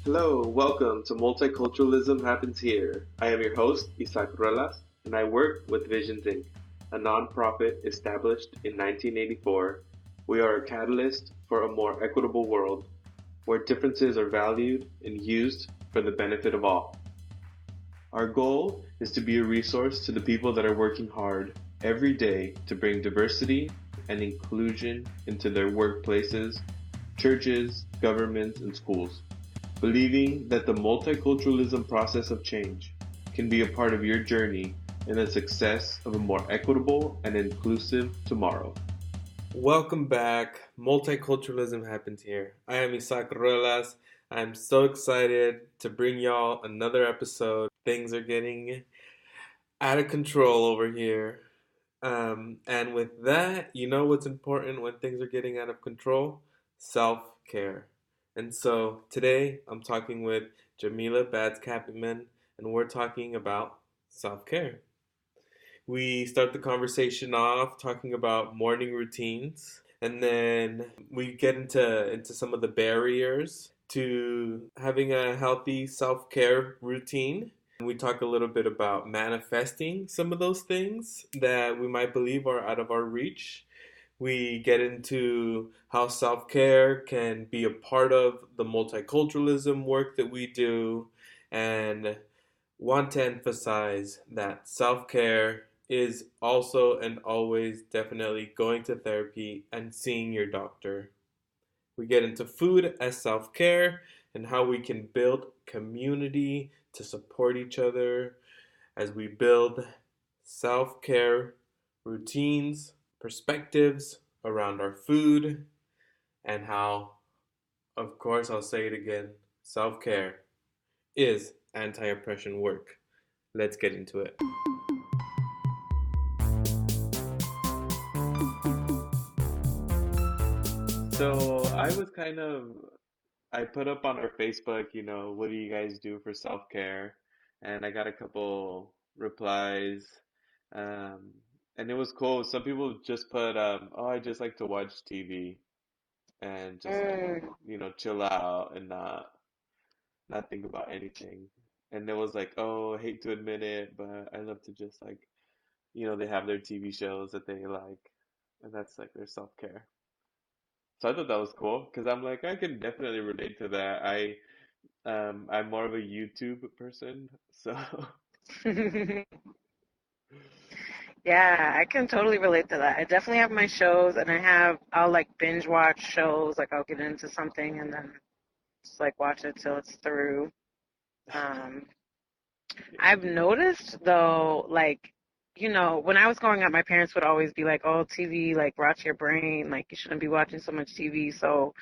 Hello, welcome to Multiculturalism Happens Here. I am your host, Ruelas, and I work with Visions Inc., a nonprofit established in 1984. We are a catalyst for a more equitable world where differences are valued and used for the benefit of all. Our goal is to be a resource to the people that are working hard every day to bring diversity and inclusion into their workplaces, churches, governments, and schools. Believing that the multiculturalism process of change can be a part of your journey in the success of a more equitable and inclusive tomorrow. Welcome back. Multiculturalism happens here. I am Ruelas. I'm so excited to bring y'all another episode. Things are getting out of control over here. And with that, you know what's important when things are getting out of control? Self-care. And so today I'm talking with Jamila Batts-Capitman, and we're talking about self-care. We start the conversation off talking about morning routines, and then we get into some of the barriers to having a healthy self-care routine. We talk a little bit about manifesting some of those things that we might believe are out of our reach. We get into how self care can be a part of the multiculturalism work that we do, and want to emphasize that self care is also and always definitely going to therapy and seeing your doctor. We get into food as self care and how we can build community to support each other as we build self care routines, perspectives around our food, and how, of course, I'll say it again, self care is anti oppression work. Let's get into it. So I put up on our Facebook, what do you guys do for self-care? And I got a couple replies. Um, and it was cool. Some people just put, oh, I just like to watch TV and just Mm, chill out and not think about anything. And it was like, oh, I hate to admit it, but I love to just they have their TV shows that they like, and that's like their self-care. So I thought that was cool because I'm like, I can definitely relate to that. I'm more of a YouTube person, so yeah, I can totally relate to that. I definitely have my shows, and I'll like binge watch shows. Like I'll get into something and then just like watch it till it's through. Um, I've noticed though, like, when I was growing up, my parents would always be like, "Oh, TV, like, rots your brain. Like, you shouldn't be watching so much TV." So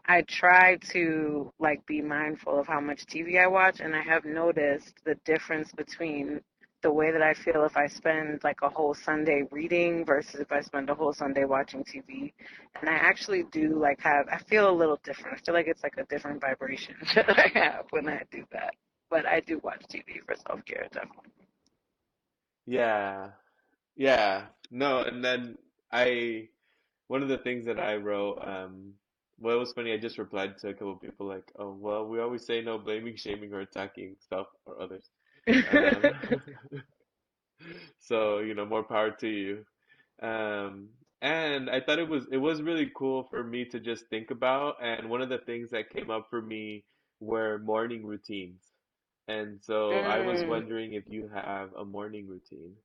I try to like be mindful of how much TV I watch, and I have noticed the difference between the way that I feel if I spend like a whole Sunday reading versus if I spend a whole Sunday watching TV. And I actually do I feel a little different. I feel like it's like a different vibration that I have when I do that. But I do watch TV for self-care, definitely. yeah, yeah. No, and then I one of the things that I wrote, well, it was funny. I just replied to a couple of people like, oh, well, we always say no blaming, shaming, or attacking self or others. Um, so more power to you. Um, and I thought it was really cool for me to just think about. And one of the things that came up for me were morning routines. And so I was mm. wondering if you have a morning routine.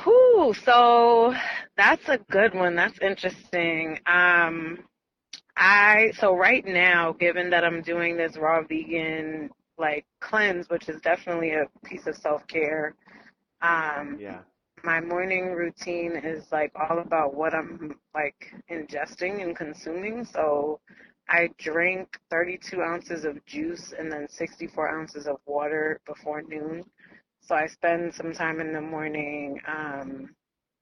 Whew, so that's a good one. That's interesting. So right now, given that I'm doing this raw vegan like cleanse, which is definitely a piece of self-care, um, Yeah. my morning routine is like all about what I'm like ingesting and consuming. So I drink 32 ounces of juice and then 64 ounces of water before noon. So I spend some time in the morning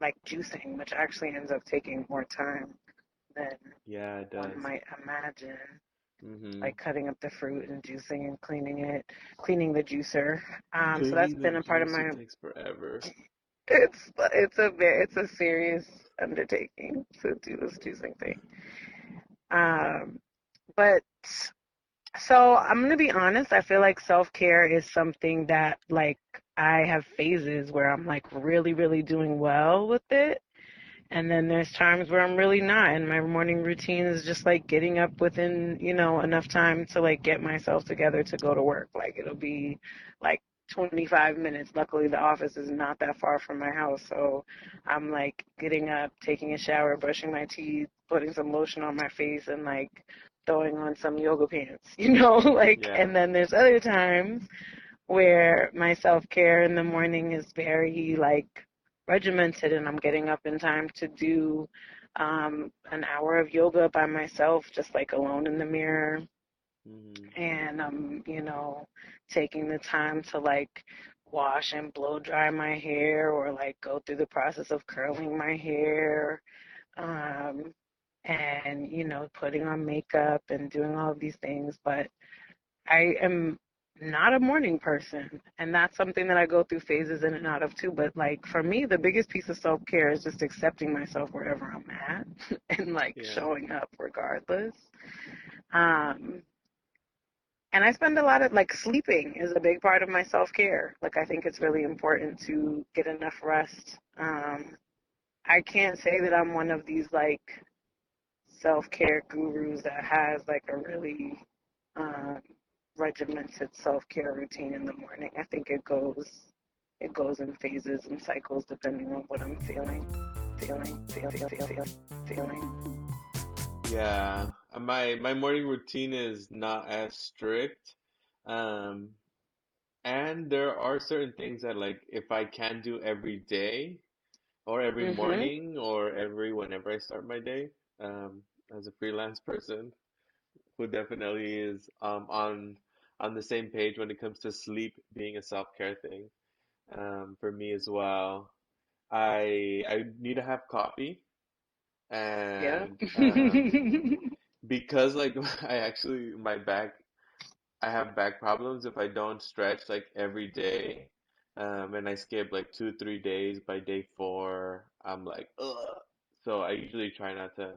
like juicing, which actually ends up taking more time than Yeah, it one does. might imagine, Mm-hmm. like cutting up the fruit and juicing and cleaning the juicer. So that's Cleaning the been a part of juicer my. takes forever. It's a serious undertaking to do this juicing thing. Um, But so I'm gonna be honest, I feel like self-care is something that like I have phases where I'm like really, really doing well with it. And then there's times where I'm really not, and my morning routine is just like getting up within, enough time to like get myself together to go to work. Like it'll be like 25 minutes. Luckily, the office is not that far from my house, so I'm like getting up, taking a shower, brushing my teeth, putting some lotion on my face, and like throwing on some yoga pants, like. Yeah. And then there's other times where my self care in the morning is very like regimented, and I'm getting up in time to do an hour of yoga by myself, just like alone in the mirror. Mm-hmm. And I'm, taking the time to like wash and blow dry my hair, or like go through the process of curling my hair. Um, and, putting on makeup and doing all of these things. But I am not a morning person, and that's something that I go through phases in and out of too. But like for me, the biggest piece of self care is just accepting myself wherever I'm at and like Yeah. showing up regardless. Um, and I spend a lot of like sleeping is a big part of my self care. Like I think it's really important to get enough rest. I can't say that I'm one of these like self care gurus that has like a really um, regimented self care routine in the morning. I think it goes in phases and cycles depending on what I'm feeling. Yeah. My morning routine is not as strict. Um, and there are certain things that like if I can do every day or every Mhm. morning or every whenever I start my day, um, as a freelance person who definitely is on the same page when it comes to sleep being a self-care thing. For me as well. I need to have coffee Yeah. and because like I actually my back I have back problems if I don't stretch like every day. And I skip like 2, 3 days. By day four, I'm like, ugh. So I usually try not to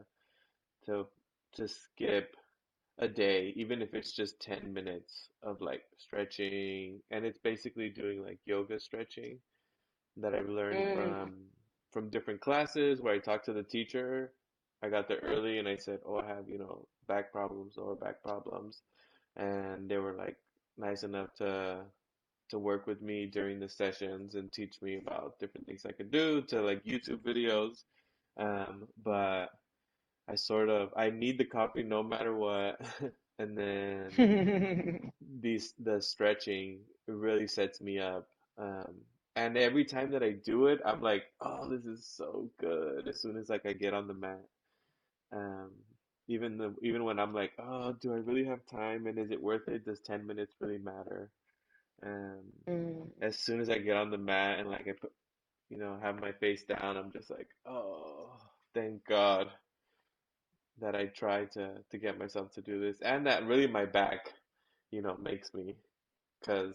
to skip a day, even if it's just 10 minutes of like stretching. And it's basically doing like yoga stretching that I've learned Mm. from different classes where I talked to the teacher. I got there early and I said, "Oh, I have, back problems, lower back problems." And they were like nice enough to work with me during the sessions and teach me about different things I could do to like YouTube videos. But I need the coffee no matter what. And then the stretching really sets me up. Um, and every time that I do it, I'm like, oh, this is so good. As soon as like I get on the mat, um, even when I'm like, oh, do I really have time? And is it worth it? Does 10 minutes really matter? Um, Mm. as soon as I get on the mat and like I put, have my face down, I'm just like, oh, thank God that I try to get myself to do this, and that really my back, makes me, because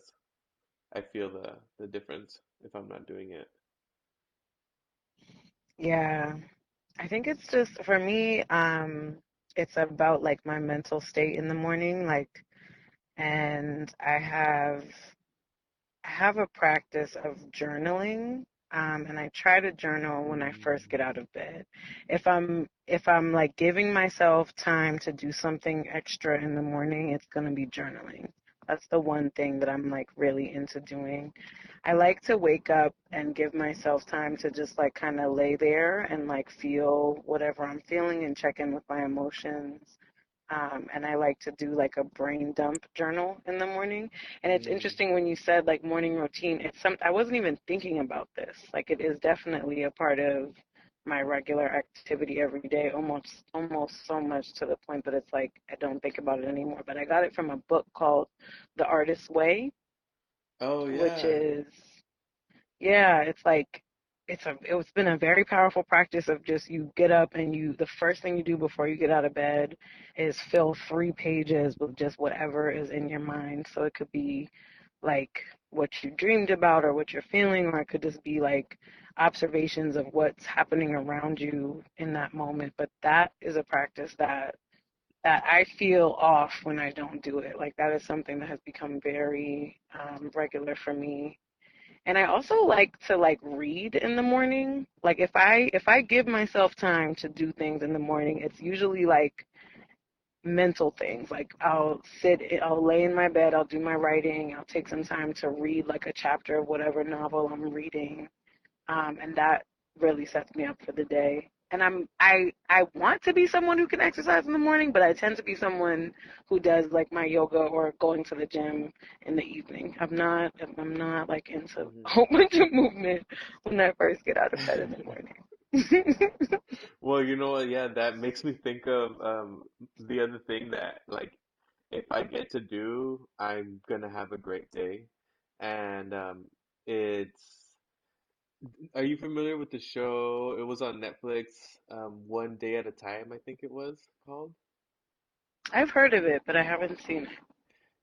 I feel the difference if I'm not doing it. Yeah. I think it's just for me, it's about like my mental state in the morning, like, and I have a practice of journaling, and I try to journal when I first Mm, get out of bed. If I'm like giving myself time to do something extra in the morning, it's gonna be journaling. That's the one thing that I'm like really into doing. I like to wake up and give myself time to just like kind of lay there and like feel whatever I'm feeling and check in with my emotions. And I like to do like a brain dump journal in the morning. And it's mm. interesting when you said like morning routine. I wasn't even thinking about this. Like it is definitely a part of my regular activity every day, almost so much to the point that it's like I don't think about it anymore. But I got it from a book called The Artist's Way, Oh which yeah. is yeah, it's like it's been a very powerful practice of just you get up and the first thing you do before you get out of bed is fill 3 pages with just whatever is in your mind. So it could be like what you dreamed about or what you're feeling, or it could just be like observations of what's happening around you in that moment. But that is a practice that that I feel off when I don't do it. Like that is something that has become very regular for me. And I also like to like read in the morning. Like if I give myself time to do things in the morning, it's usually like mental things. Like I'll lay in my bed, I'll do my writing, I'll take some time to read like a chapter of whatever novel I'm reading, and that really sets me up for the day. And I want to be someone who can exercise in the morning, but I tend to be someone who does like my yoga or going to the gym in the evening. I'm not like into a Hmm. whole bunch of movement when I first get out of bed in the morning. Well, you know what? Yeah, that makes me think of the other thing that like if I get to do, I'm gonna have a great day. And it's are you familiar with the show? It was on Netflix, One Day at a Time, I think it was called. I've heard of it, but I haven't seen it.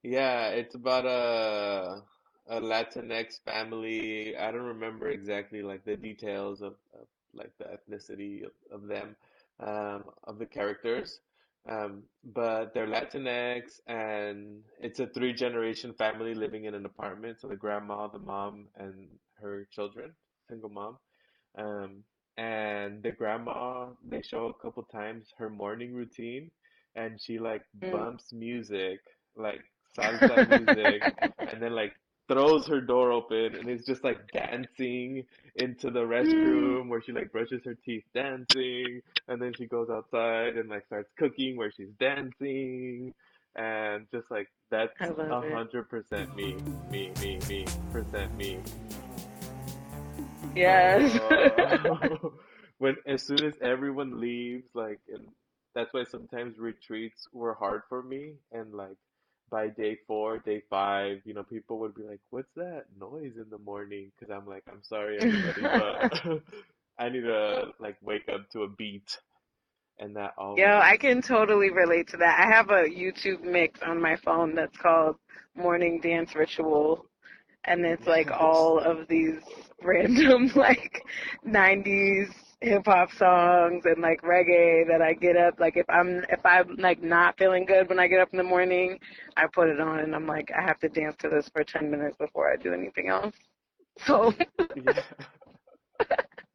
Yeah, it's about a Latinx family. I don't remember exactly like the details of like the ethnicity of them, of the characters. But they're Latinx and it's a three-generation family living in an apartment. So the grandma, the mom, and her children, single mom. Um, and the grandma, they show a couple times her morning routine, and she like Mm. bumps music, like salsa music, and then like throws her door open and is just like dancing into the Mm. restroom where she like brushes her teeth dancing, and then she goes outside and like starts cooking where she's dancing, and just like I that's love it. 100% me. Yes. So when as soon as everyone leaves, like, and that's why sometimes retreats were hard for me. And like by day four, day five, people would be like, "What's that noise in the morning?" Because I'm like, "I'm sorry, everybody, but I need to like wake up to a beat," and that Yo, I always. can totally relate to that. I have a YouTube mix on my phone that's called Morning Dance Ritual, and it's like Yes. all of these random like 90s hip hop songs and like reggae that I get up like if I'm like not feeling good when I get up in the morning, I put it on and I'm like I have to dance to this for 10 minutes before I do anything else. So Yeah.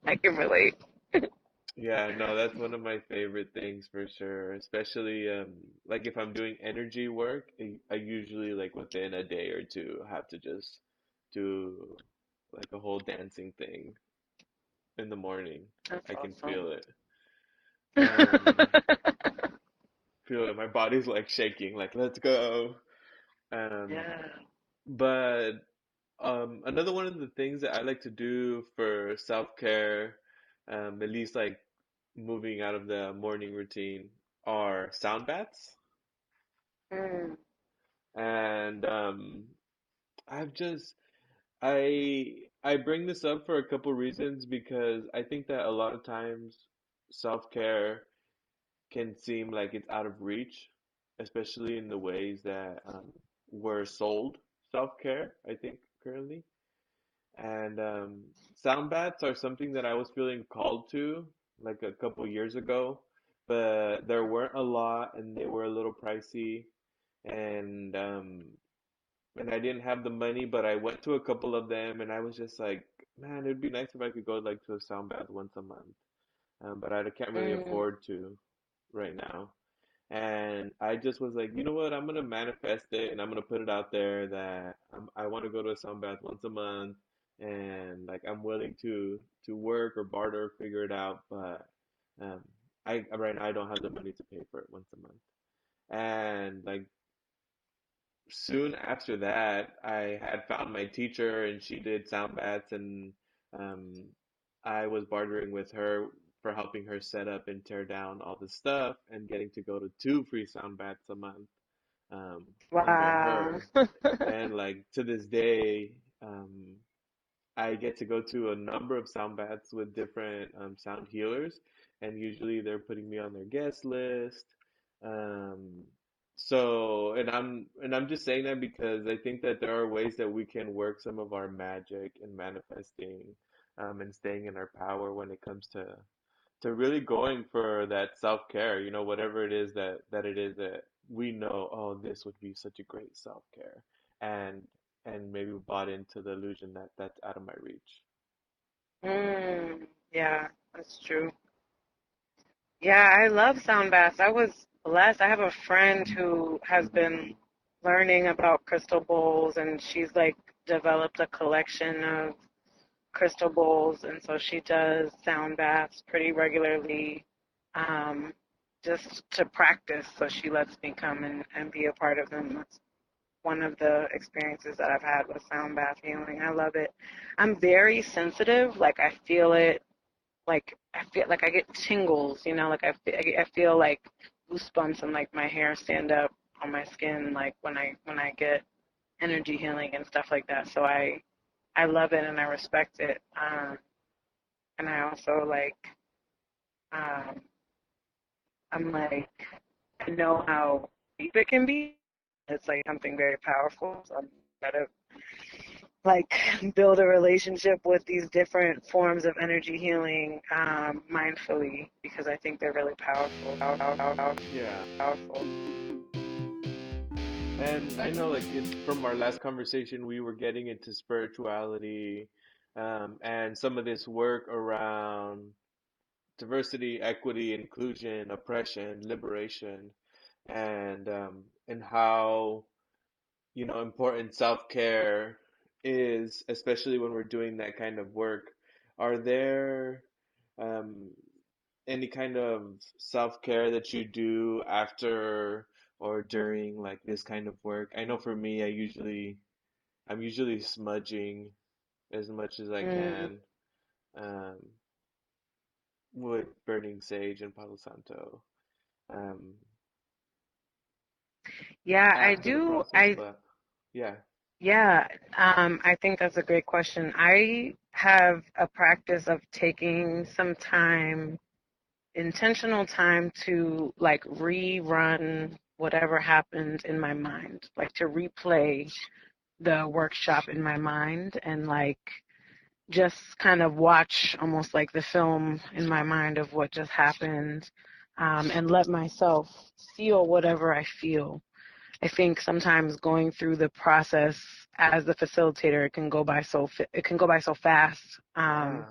I can relate. Yeah, no, that's one of my favorite things for sure. Especially like if I'm doing energy work, I usually like within a day or two have to just do like a whole dancing thing in the morning. That's I can awesome. um feel it. My body's like shaking, like let's go. Um Yeah. but another one of the things that I like to do for self-care, at least like moving out of the morning routine, are sound baths. Mm. And I've just I bring this up for a couple reasons because I think that a lot of times self-care can seem like it's out of reach, especially in the ways that we're sold self-care, I think currently. And sound baths are something that I was feeling called to like a couple years ago, but there weren't a lot and they were a little pricey. And and I didn't have the money, but I went to a couple of them and I was just like, man, it'd be nice if I could go like to a sound bath once a month. But I can't really Mm. afford to right now. And I just was like, you know what? I'm gonna manifest it and I'm gonna put it out there that I want to go to a sun bath once a month, and like I'm willing to work or barter, figure it out. But um, I right now I don't have the money to pay for it once a month. And like soon after that, I had found my teacher and she did sound baths, and um, I was bartering with her for helping her set up and tear down all the stuff and getting to go to two free sound baths a month under Wow. her. And like to this day, I get to go to a number of sound baths with different sound healers, and usually they're putting me on their guest list. Um, and I'm just saying that because I think that there are ways that we can work some of our magic in manifesting and staying in our power when it comes to really going for that self-care, whatever it is that it is that we know, oh, this would be such a great self-care, and maybe bought into the illusion that that's out of my reach. Yeah, that's true. Yeah, I love sound baths. I was blessed. I have a friend who has been learning about crystal bowls, and she's like developed a collection of crystal bowls, and so she does sound baths pretty regularly, um, just to practice. So she lets me come and be a part of them. That's one of the experiences that I've had with sound bath healing. I love it. I'm very sensitive. Like I feel like I get tingles, like I feel like goosebumps and like my hair stand up on my skin, like when I get energy healing and stuff like that. So I love it and I respect it. And I also um, I'm like, I know how deep it can be. It's like something very powerful. So I'm trying to like build a relationship with these different forms of energy healing mindfully because I think they're really powerful. Yeah. Powerful. And I know, like, it's from our last conversation, we were getting into spirituality, and some of this work around diversity, equity, inclusion, oppression, liberation, and how, important self-care is, especially when we're doing that kind of work. Are there um, any kind of self-care that you do after or during like this kind of work? I know for me, I'm usually smudging as much as I Mm. can, um, with burning sage and Palo Santo, um, Yeah, I after the do. process, but yeah. Yeah, I think that's a great question. I have a practice of taking some time, intentional time to like rerun whatever happened in my mind, like to replay the workshop in my mind and like just kind of watch almost like the film in my mind of what just happened, and let myself feel whatever I feel. I think sometimes going through the process as the facilitator, it can go by so fast, Ah.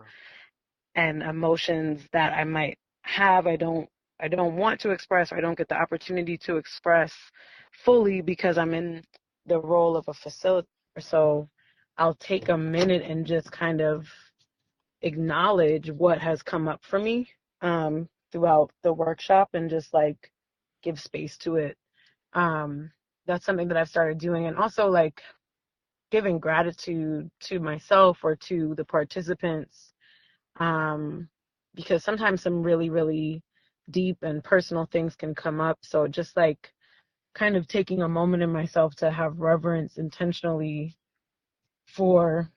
and emotions that I might have, I don't want to express, or I don't get the opportunity to express fully because I'm in the role of a facilitator. So I'll take a minute and just kind of acknowledge what has come up for me throughout the workshop and just like give space to it. Um, that's something that I've started doing, and also like giving gratitude to myself or to the participants, um, because sometimes some really, really deep and personal things can come up. So just like kind of taking a moment in myself to have reverence intentionally for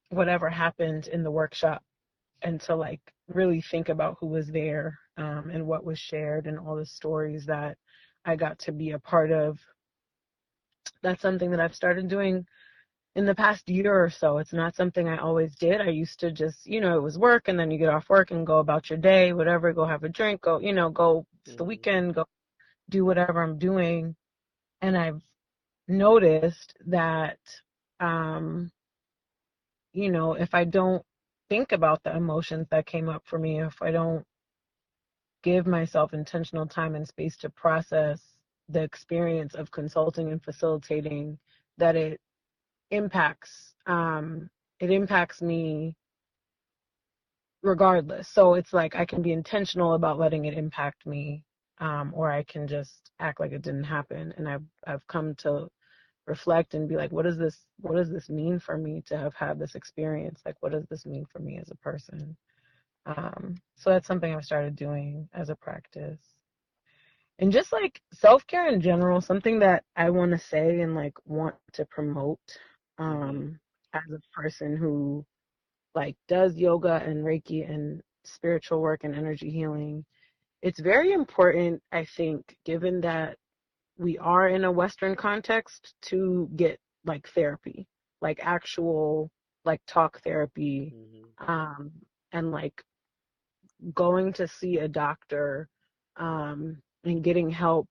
whatever happened in the workshop and to like really think about who was there, and what was shared and all the stories that I got to be a part of. That's something that I've started doing in the past year or so. It's not something I always did. I used to just, it was work and then you get off work and go about your day, whatever, go have a drink, go, go, it's the Hmm. weekend, go do whatever I'm doing. And I've noticed that, um, if I don't think about the emotions that came up for me, if I don't give myself intentional time and space to process the experience of consulting and facilitating, that impacts um it impacts me regardless. So it's like I can be intentional about letting it impact me, or I can just act like it didn't happen. And I've come to reflect and be like, what does this mean for me to have had this experience? Like, what does this mean for me as a person? So that's something I've started doing as a practice. And just like self care in general, something that I want to say and like want to promote, Hmm. as a person who like does yoga and Reiki and spiritual work and energy healing. It's very important, I think, given that we are in a Western context, to get like therapy, like actual like talk therapy, Hmm. um, and like going to see a doctor and getting help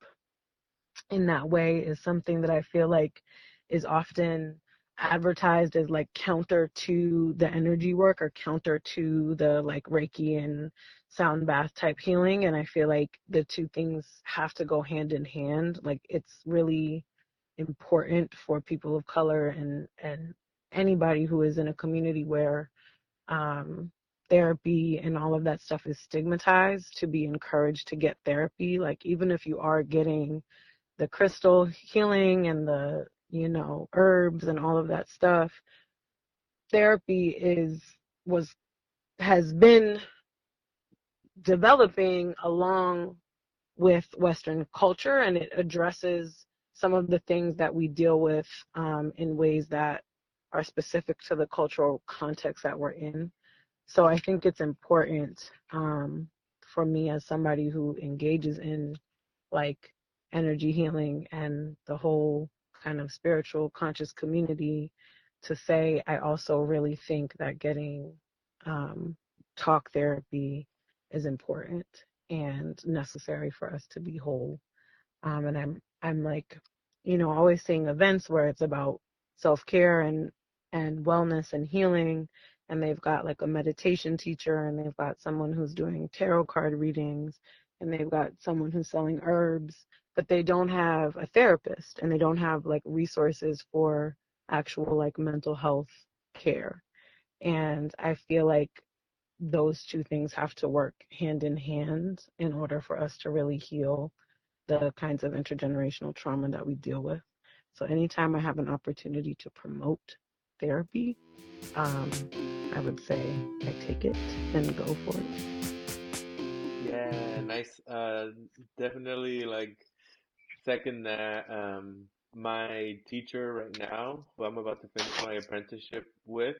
in that way is something that I feel like is often advertised as like counter to the energy work or counter to the like Reiki and sound bath type healing. And I feel like the two things have to go hand in hand. Like it's really important for people of color and anybody who is in a community where um, therapy and all of that stuff is stigmatized to be encouraged to get therapy. Like even if you are getting the crystal healing and the herbs and all of that stuff, therapy was has been developing along with Western culture, and it addresses some of the things that we deal with in ways that are specific to the cultural context that we're in. So I think it's important for me as somebody who engages in like energy healing and the whole kind of spiritual conscious community to say I also really think that getting talk therapy is important and necessary for us to be whole. And I'm like, always seeing events where it's about self-care and wellness and healing, and they've got like a meditation teacher, and they've got someone who's doing tarot card readings, and they've got someone who's selling herbs, but they don't have a therapist, and they don't have like resources for actual like mental health care. And I feel like those two things have to work hand in hand in order for us to really heal the kinds of intergenerational trauma that we deal with. So anytime I have an opportunity to promote therapy, um, I would say I take it and go for it. Yeah, nice. Definitely like second that. My teacher right now, who I'm about to finish my apprenticeship with,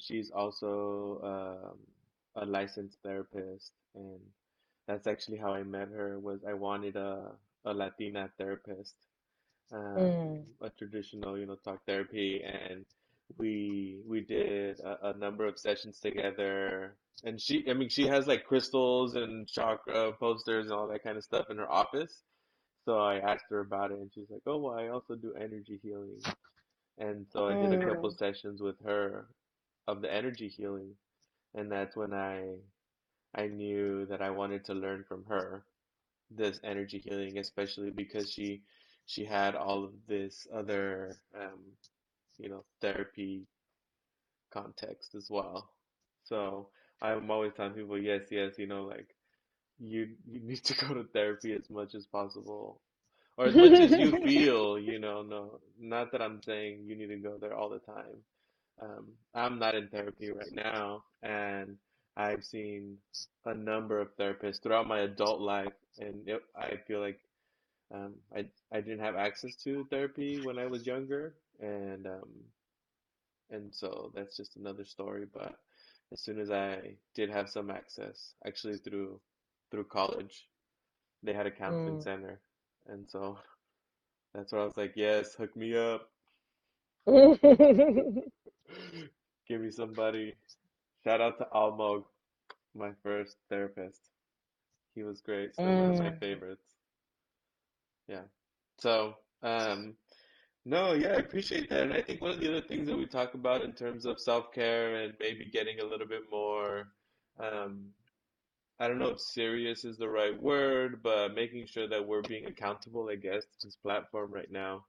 she's also a licensed therapist, and that's actually how I met her. Was I wanted a Latina therapist, um, Mm, a traditional, talk therapy, and we did a number of sessions together. And I mean, she has like crystals and chakra posters and all that kind of stuff in her office. So I asked her about it, and she's like, "Oh, well, I also do energy healing." And so I did a couple mm, sessions with her of the energy healing, and that's when I knew that I wanted to learn from her this energy healing, especially because she had all of this other therapy context as well. So I'm always telling people, yes, yes, like you need to go to therapy as much as possible, or as much as you feel, no, not that I'm saying you need to go there all the time. I'm not in therapy right now, and I've seen a number of therapists throughout my adult life, and I feel like I didn't have access to therapy when I was younger, and so that's just another story. But as soon as I did have some access, actually through college, they had a counseling mm. center, and so that's where I was like, yes, hook me up, give me somebody. Shout out to Almog, my first therapist. He was great, still one of my Mm. favorites. Yeah. So, no, yeah, I appreciate that. And I think one of the other things that we talk about in terms of self-care and maybe getting a little bit more, um, I don't know if serious is the right word, but making sure that we're being accountable, I guess, to this platform right now,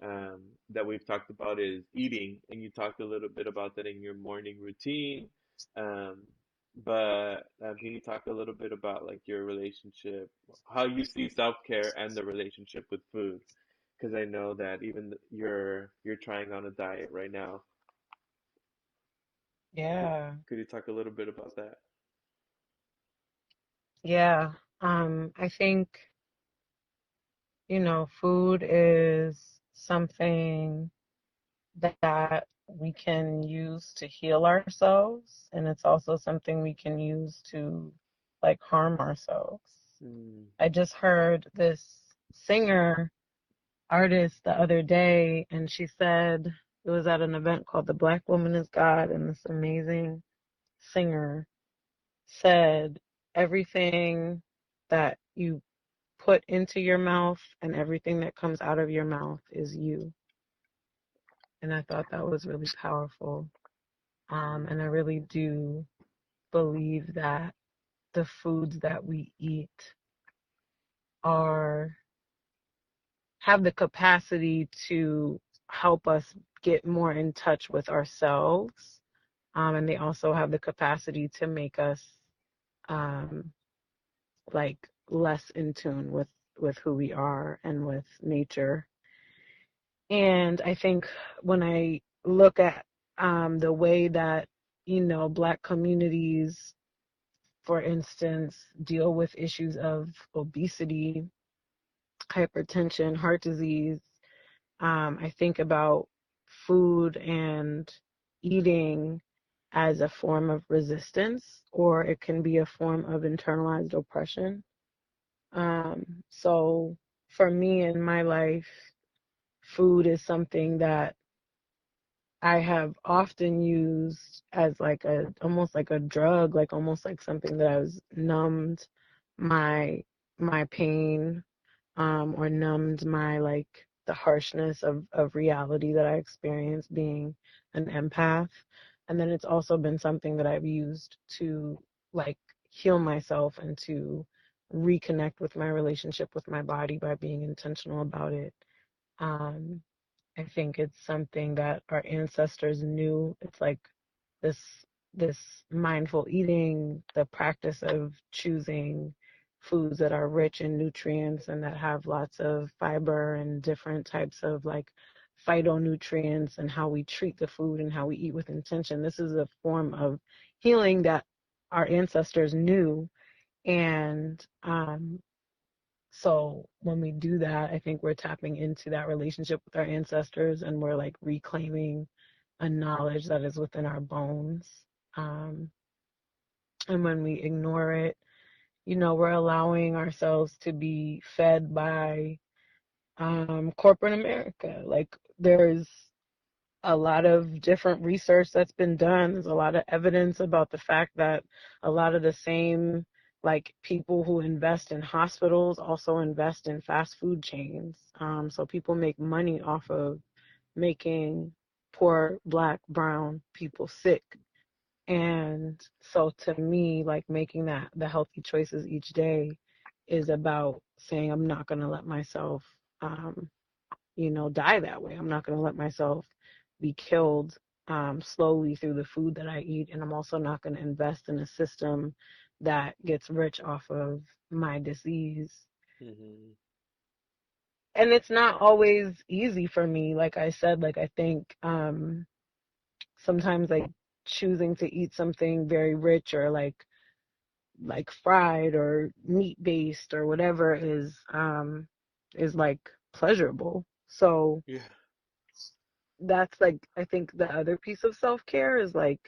that we've talked about is eating. And you talked a little bit about that in your morning routine. Um, but can you talk a little bit about like your relationship, how you see self-care and the relationship with food? Because I know that even you're trying on a diet right now. Could, Yeah, could you talk a little bit about that? yeah. I think, food is something that we can use to heal ourselves, and it's also something we can use to like harm ourselves. Mm, I just heard this singer artist the other day, and she said it was at an event called The Black Woman is God, and this amazing singer said everything that you put into your mouth and everything that comes out of your mouth is you. And I thought that was really powerful. And I really do believe that the foods that we eat are have the capacity to help us get more in touch with ourselves. And they also have the capacity to make us um, like less in tune with who we are and with nature. And I think when I look at the way that Black communities, for instance, deal with issues of obesity, hypertension, heart disease, I think about food and eating as a form of resistance, or it can be a form of internalized oppression. So for me in my life, food is something that I have often used as like a almost like a drug, like almost like something that has numbed my my pain, or numbed my like the harshness of reality that I experience being an empath. And then it's also been something that I've used to like heal myself and to reconnect with my relationship with my body by being intentional about it. Um, I think it's something that our ancestors knew. It's like this this mindful eating, the practice of choosing foods that are rich in nutrients and that have lots of fiber and different types of like phytonutrients, and how we treat the food and how we eat with intention. This is a form of healing that our ancestors knew. And so when we do that, I think we're tapping into that relationship with our ancestors, and we're like reclaiming a knowledge that is within our bones. Um, and when we ignore it, we're allowing ourselves to be fed by corporate America. Like there's a lot of different research that's been done. There's a lot of evidence about the fact that a lot of the same like people who invest in hospitals also invest in fast food chains. So people make money off of making poor Black, brown people sick. And so to me, like making that the healthy choices each day is about saying I'm not going to let myself um, die that way. I'm not going to let myself be killed slowly through the food that I eat. And I'm also not going to invest in a system that gets rich off of my disease. Mm-hmm. And it's not always easy for me. Like I said, like I think sometimes like choosing to eat something very rich or like fried or meat based or whatever is like pleasurable. So Yeah. that's like I think the other piece of self-care is like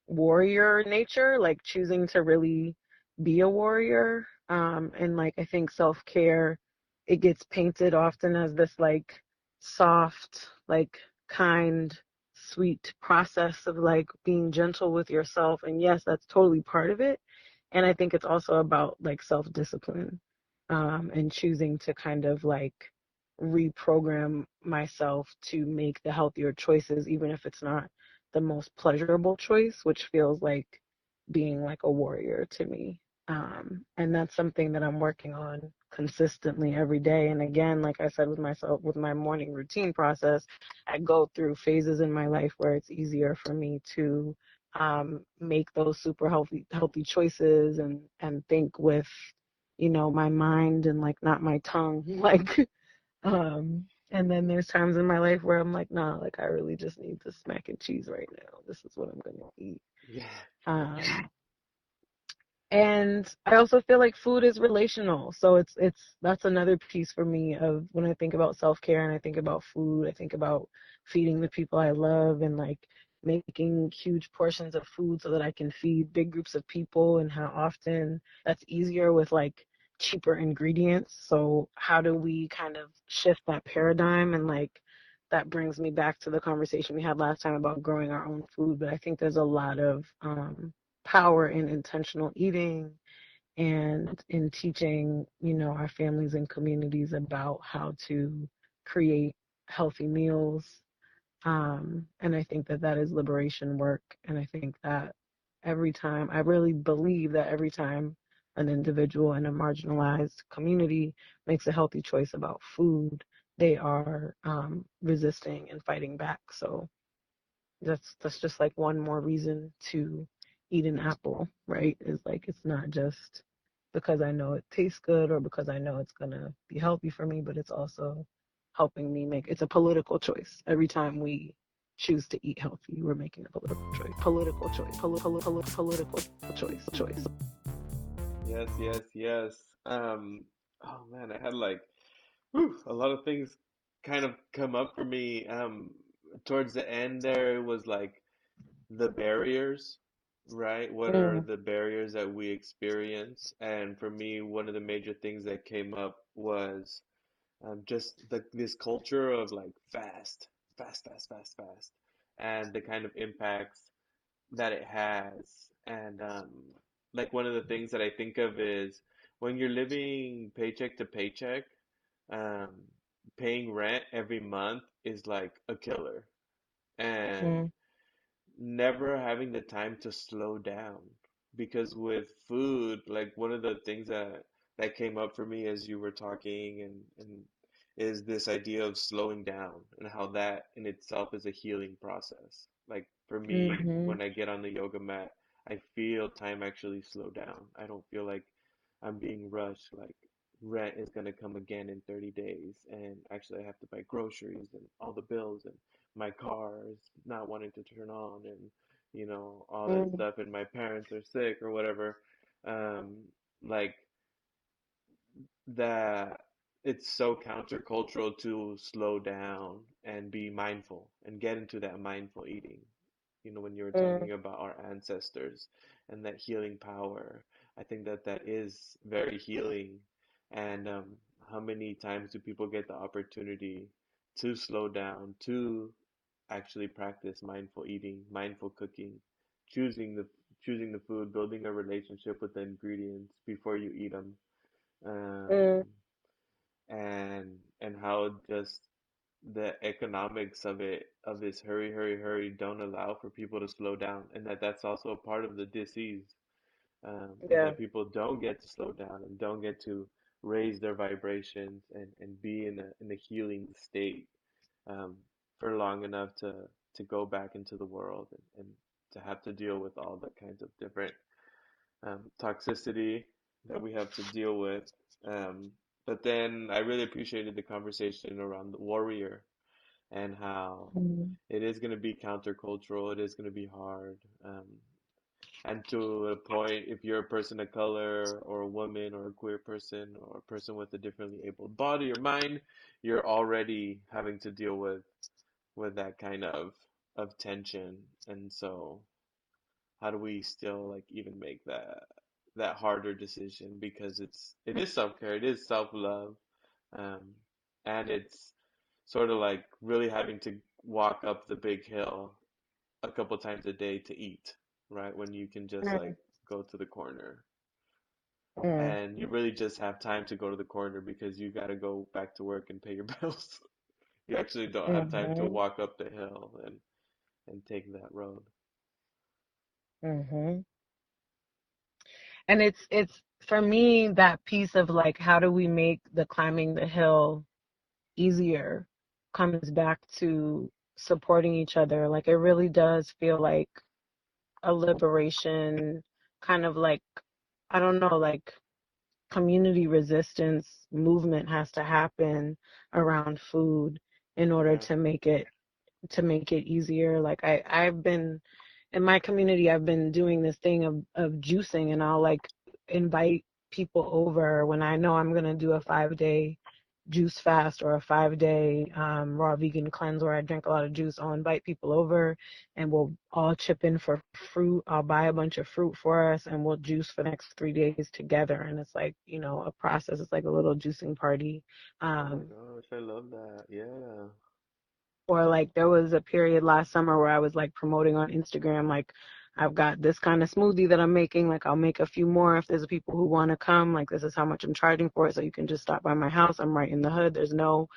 warrior nature, like choosing to really be a warrior. And like I think self-care, it gets painted often as this like soft, like kind, sweet process of like being gentle with yourself. And yes, that's totally part of it. And I think it's also about like self-discipline, and choosing to kind of like reprogram myself to make the healthier choices, even if it's not the most pleasurable choice, which feels like being like a warrior to me. And that's something that I'm working on consistently every day. And again, like I said, with myself, with my morning routine process, I go through phases in my life where it's easier for me to make those super healthy choices and think with, my mind and like not my tongue. Like and then there's times in my life where I'm like, nah, like I really just need this mac and cheese right now. This is what I'm gonna eat. Yeah. Um, and I also feel like food is relational. So it's that's another piece for me of when I think about self-care and I think about food, I think about feeding the people I love and like making huge portions of food so that I can feed big groups of people, and how often that's easier with like cheaper ingredients. So how do we kind of shift that paradigm? And like that brings me back to the conversation we had last time about growing our own food. But I think there's a lot of power in intentional eating and in teaching, our families and communities about how to create healthy meals. And I think that that is liberation work. And I think that I really believe that every time an individual in a marginalized community makes a healthy choice about food, they are resisting and fighting back. So that's just like one more reason to eat an apple, right? Is like it's not just because I know it tastes good or because I know it's gonna be healthy for me, but it's also helping me make it's a political choice. Every time we choose to eat healthy, we're making a political choice. Political choice. Yes, yes, yes. Oh man, I had like a lot of things kind of come up for me. Towards the end there, it was like the barriers, right? What are Mm, the barriers that we experience? And for me, one of the major things that came up was just this culture of like fast, and the kind of impacts that it has. And like one of the things that I think of is when you're living paycheck to paycheck, um, paying rent every month is like a killer. And mm, never having the time to slow down because with food, like one of the things that came up for me as you were talking and is this idea of slowing down and how that in itself is a healing process. Like for me, mm-hmm, when I get on the yoga mat, I feel time actually slow down. I don't feel like I'm being rushed, like rent is gonna come again in 30 days and actually I have to buy groceries and all the bills and my car is not wanting to turn on and all that mm, stuff and my parents are sick or whatever. um like that it's so countercultural to slow down and be mindful and get into that mindful eating. When you were mm, talking about our ancestors and that healing power, I think that that is very healing. And how many times do people get the opportunity to slow down, to actually practice mindful eating, mindful cooking, choosing the choosing the food, building a relationship with the ingredients before you eat them, mm, um, and how just the economics of it of this hurry don't allow for people to slow down, and that's also a part of the disease, is yeah. that people don't get to slow down and don't get to raise their vibrations and be in a healing state, um, for long enough to go back into the world and to have to deal with all the kinds of different toxicity that we have to deal with. Um, but then I really appreciated the conversation around the warrior and how Mm, it is going to be countercultural, it is going to be hard. And to a point, if you're a person of color or a woman or a queer person or a person with a differently abled body or mind, you're already having to deal with that kind of tension. And so how do we still like even make that harder decision because it is self-care, it is self-love, um, and it's sort of like really having to walk up the big hill a couple times a day to eat, right? When you can just like mm, go to the corner mm, and you really just have time to go to the corner because you got to go back to work and pay your bills. You actually don't have time to mm-hmm, walk up the hill and take that road. mm-hmm. And it's for me that piece of like how do we make the climbing the hill easier comes back to supporting each other. Like it really does feel like a liberation, kind of like I don't know, like community resistance movement has to happen around food in order Yeah. to make it easier. Like I've been in my community, I've been doing this thing of juicing, and I'll like invite people over when I know I'm gonna do a 5 day juice fast or a 5 day raw vegan cleanse where I drink a lot of juice. I'll invite people over and we'll all chip in for fruit. I'll buy a bunch of fruit for us and we'll juice for the next 3 days together. And it's like, a process. It's like a little juicing party. Oh my Um, gosh, I love that. Yeah. or like there was a period last summer where I was like promoting on Instagram, like I've got this kind of smoothie that I'm making. Like, I'll make a few more if there's people who want to come. Like, this is how much I'm charging for it. So you can just stop by my house. I'm right in the hood. There's no,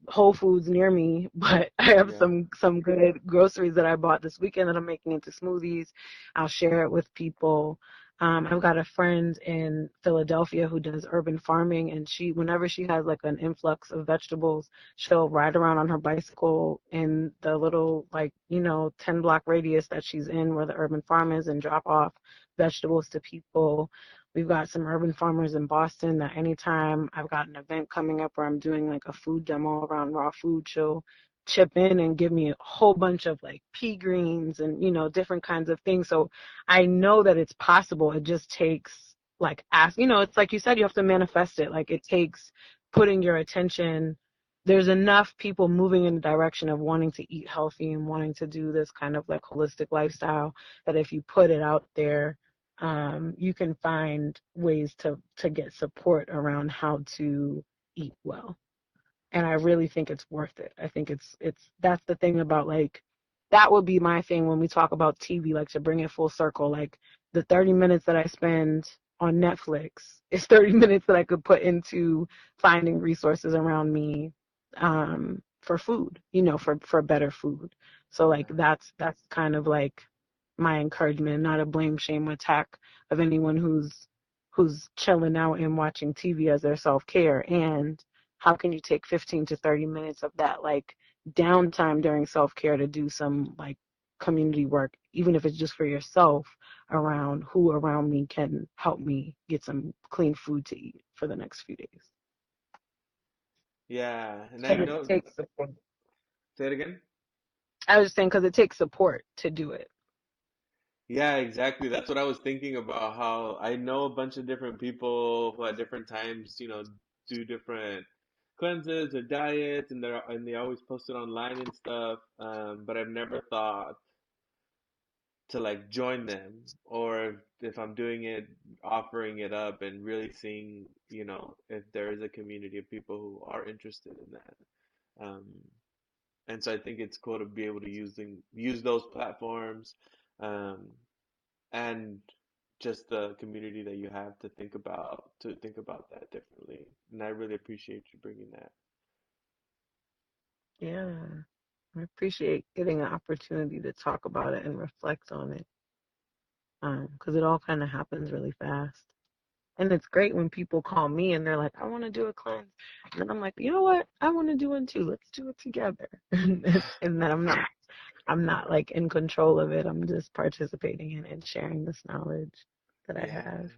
Whole Foods near me, but I have Yeah. some good groceries that I bought this weekend that I'm making into smoothies. I'll share it with people. I've got a friend in Philadelphia who does urban farming, and whenever she has like an influx of vegetables, she'll ride around on her bicycle in the little, like, 10-block radius that she's in where the urban farm is, and drop off vegetables to people. We've got some urban farmers in Boston that anytime I've got an event coming up where I'm doing like a food demo around raw food, she'll chip in and give me a whole bunch of like pea greens and, different kinds of things. So I know that it's possible. It just takes like it's like you said, you have to manifest it. Like, it takes putting your attention. There's enough people moving in the direction of wanting to eat healthy and wanting to do this kind of like holistic lifestyle that if you put it out there, you can find ways to get support around how to eat well. And I really think it's worth it. I think it's that's the thing about, like, that would be my thing when we talk about TV, like, to bring it full circle. Like, the 30 minutes that I spend on Netflix is 30 minutes that I could put into finding resources around me, for food, for better food. So, like, Yeah. that's kind of like my encouragement, not a blame, shame, attack of anyone who's chilling out and watching TV as their self-care. And how can you take 15 to 30 minutes of that, like, downtime during self-care to do some, like, community work, even if it's just for yourself, around who around me can help me get some clean food to eat for the next few days. Yeah. And I Because it know, takes support. say it again. I was just saying, because it takes support to do it. Yeah, exactly. That's what I was thinking about. How I know a bunch of different people who at different times, do different cleanses or diets, and they always post it online and stuff. But I've never thought to like join them, or if I'm doing it, offering it up and really seeing, if there is a community of people who are interested in that. Um, and so I think it's cool to be able to use those platforms. Um, and just the community that you have to think about that differently. And I really appreciate you bringing that. Yeah. I appreciate getting an opportunity to talk about it and reflect on it. Because it all kind of happens really fast. And it's great when people call me and they're like, I want to do a cleanse. And then I'm like, you know what? I want to do one too. Let's do it together. And then I'm not like in control of it. I'm just participating in it and sharing this knowledge that I Yeah. have.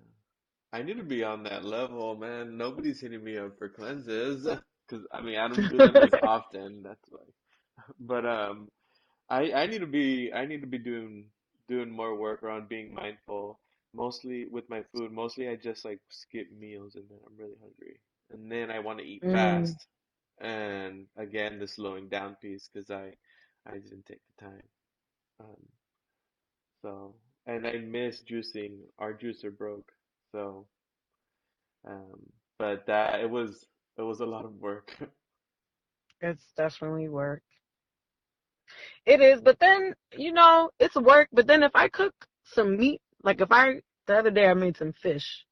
I need to be on that level, man. Nobody's hitting me up for cleanses because I mean I don't do them as often. That's why. But I need to be doing more work around being mindful. Mostly with my food. Mostly I just like skip meals and then I'm really hungry. And then I want to eat Mm, fast. And again, the slowing down piece because I didn't take the time. Um, so and I miss juicing. Our juicer broke. So but that it was a lot of work. it's definitely work. It is, but then, it's work. But then if I cook some meat, like, the other day I made some fish.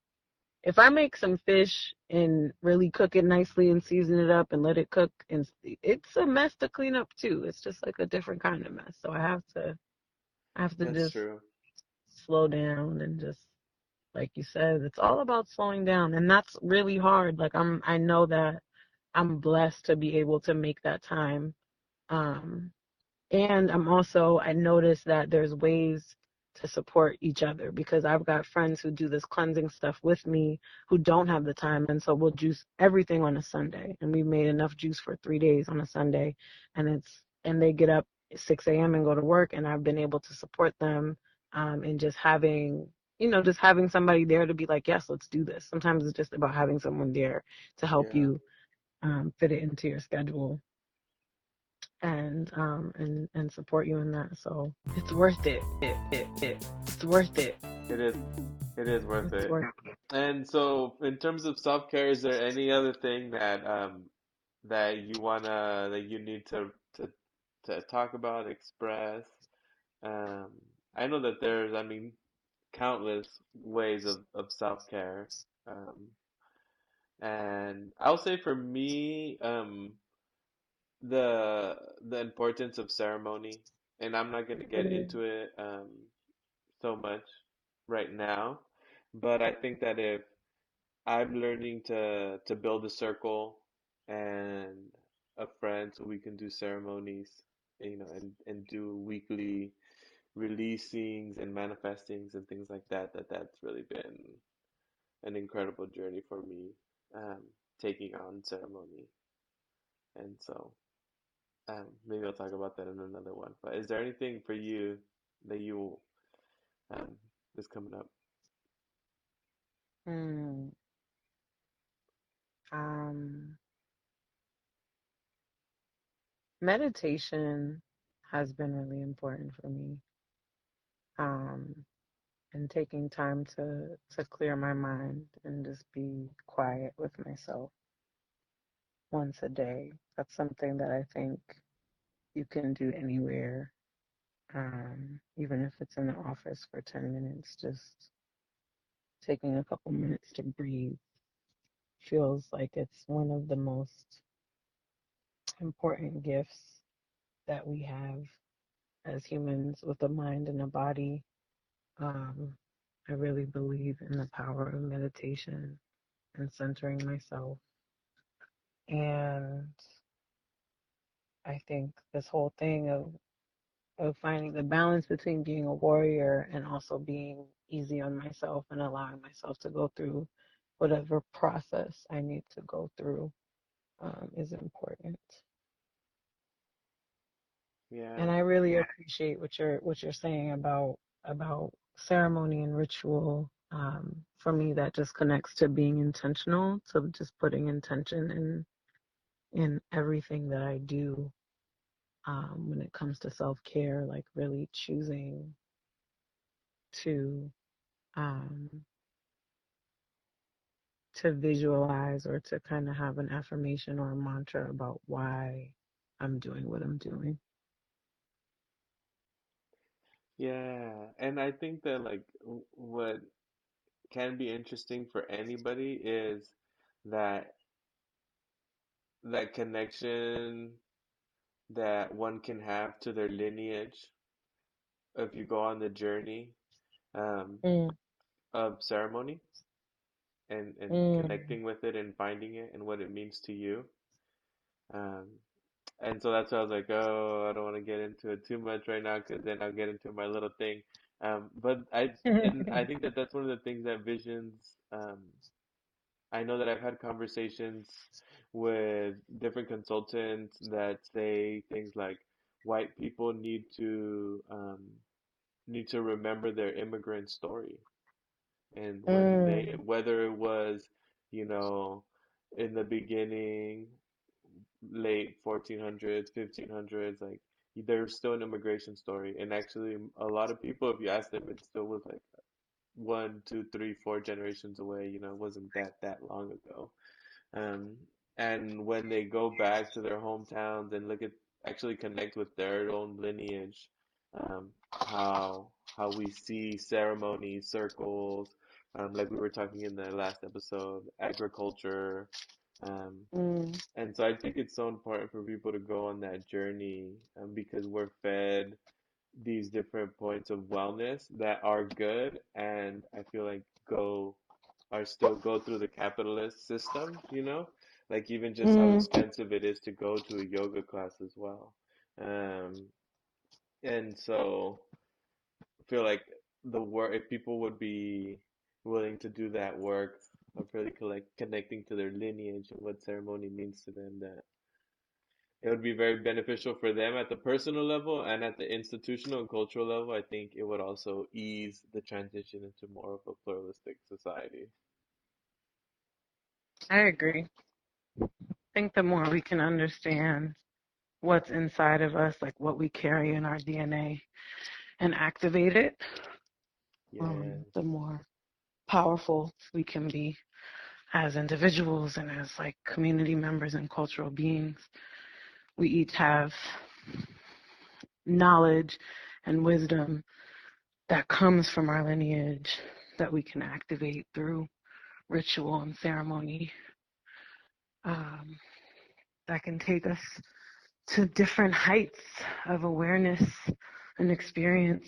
If I make some fish and really cook it nicely and season it up and let it cook, and it's a mess to clean up too. It's just like a different kind of mess. So I have to That's just true. slow down and just, like you said, it's all about slowing down, and that's really hard. Like, I know that I'm blessed to be able to make that time. Um, and I noticed that there's ways to support each other, because I've got friends who do this cleansing stuff with me who don't have the time. And so we'll juice everything on a Sunday. And we made enough juice for 3 days on a Sunday. And they get up at 6 a.m. and go to work. And I've been able to support them, and just having somebody there to be like, yes, let's do this. Sometimes it's just about having someone there to help Yeah. you, fit it into your schedule, and support you in that. So it's worth it. It's worth it. It is. It is worth It's it. worth it. And so, in terms of self-care, is there any other thing that you need to talk about, express? Um, I know that there's, I mean, countless ways of self-care. Um, and I'll say for me, the importance of ceremony, and I'm not going to get Mm, into it so much right now, but I think that if I'm learning to build a circle and of friends so we can do ceremonies, and do weekly releasings and manifestings and things like that, that's really been an incredible journey for me, um, taking on ceremony. And so maybe I'll talk about that in another one. But is there anything for you that you um, is coming up? mm, um, meditation has been really important for me. Um, and taking time to clear my mind and just be quiet with myself once a day. That's something that I think you can do anywhere, even if it's in the office for 10 minutes, just taking a couple minutes to breathe feels like it's one of the most important gifts that we have as humans with a mind and a body. Um, I really believe in the power of meditation and centering myself. And I think this whole thing of finding the balance between being a warrior and also being easy on myself and allowing myself to go through whatever process I need to go through is important. And Yeah, I really appreciate what you're saying about ceremony and ritual. For me, that just connects to being intentional, to just putting intention in everything that I do. When it comes to self care, like really choosing to um, to visualize or to kind of have an affirmation or a mantra about why I'm doing what I'm doing. yeah, and I think that like what can be interesting for anybody is that that connection that one can have to their lineage if you go on the journey um, Mm, of ceremony and mm, connecting with it and finding it and what it means to you. Um, and so that's why I was like, oh, I don't want to get into it too much right now because then I'll get into my little thing. But I think that that's one of the things that Visions. I know that I've had conversations with different consultants that say things like white people need to remember their immigrant story, and mm, whether it was, you know, in the beginning, late 1400s, 1500s, like there's still an immigration story. And actually, a lot of people, if you ask them, it still was like one, two, three, four generations away. It wasn't that long ago. Um, and when they go back to their hometowns and actually connect with their own lineage, um, how we see ceremonies, circles, like we were talking in the last episode, agriculture, um, mm, and so I think it's so important for people to go on that journey, because we're fed these different points of wellness that are good, and I feel like still go through the capitalist system, like even just how mm, expensive it is to go to a yoga class as well. Um, and so I feel like the work, if people would be willing to do that work of really connecting to their lineage and what ceremony means to them, that it would be very beneficial for them at the personal level and at the institutional and cultural level. I think it would also ease the transition into more of a pluralistic society. I agree. I think the more we can understand what's inside of us, like what we carry in our DNA, and activate it, Yes. the more powerful we can be as individuals and as like community members and cultural beings. We each have knowledge and wisdom that comes from our lineage that we can activate through ritual and ceremony, that can take us to different heights of awareness and experience.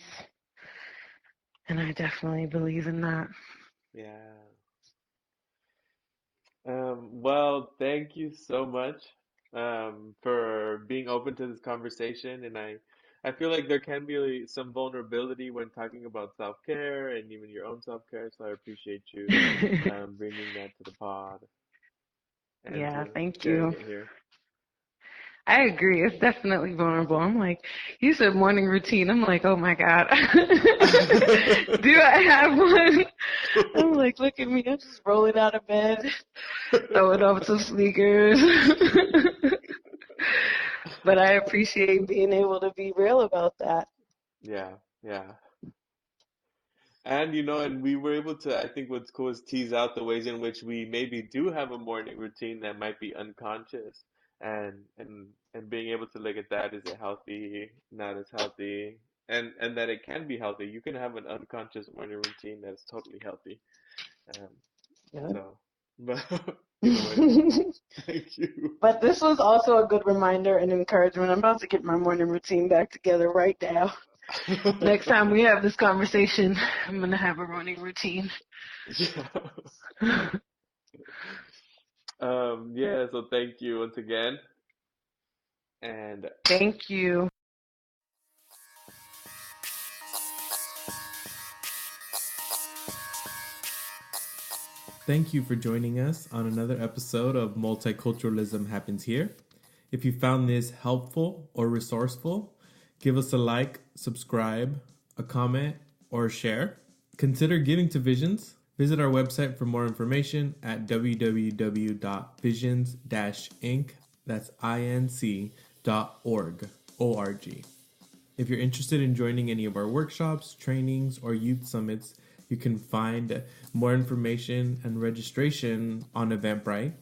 And I definitely believe in that. Yeah. Well, thank you so much for being open to this conversation, and I feel like there can be some vulnerability when talking about self-care and even your own self-care, so I appreciate you bringing that to the pod and Yeah, to thank sharing you. it here. I agree. It's definitely vulnerable. I'm like, you said morning routine. I'm like, oh my God. Do I have one? I'm like, look at me. I'm just rolling out of bed, throwing off some sneakers. But I appreciate being able to be real about that. Yeah, yeah. And and we were able to, I think what's cool is tease out the ways in which we maybe do have a morning routine that might be unconscious and being able to look at that, is it healthy, not as healthy, and that it can be healthy. You can have an unconscious morning routine that's totally healthy. Um, Yeah. so, but either way, thank you. But this was also a good reminder and encouragement. I'm about to get my morning routine back together right now. Next time we have this conversation, I'm going to have a morning routine. Yeah. Yeah, so thank you once again. And Thank you. thank you for joining us on another episode of Multiculturalism Happens Here. If you found this helpful or resourceful, give us a like, subscribe, a comment, or a share. Consider giving to Visions. Visit our website for more information at www.visions-inc, that's inc.org, O-R-G. If you're interested in joining any of our workshops, trainings, or youth summits, you can find more information and registration on Eventbrite.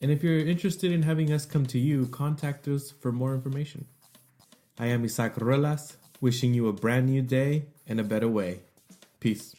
And if you're interested in having us come to you, contact us for more information. I am Isaac Ruelas, wishing you a brand new day and a better way. Peace.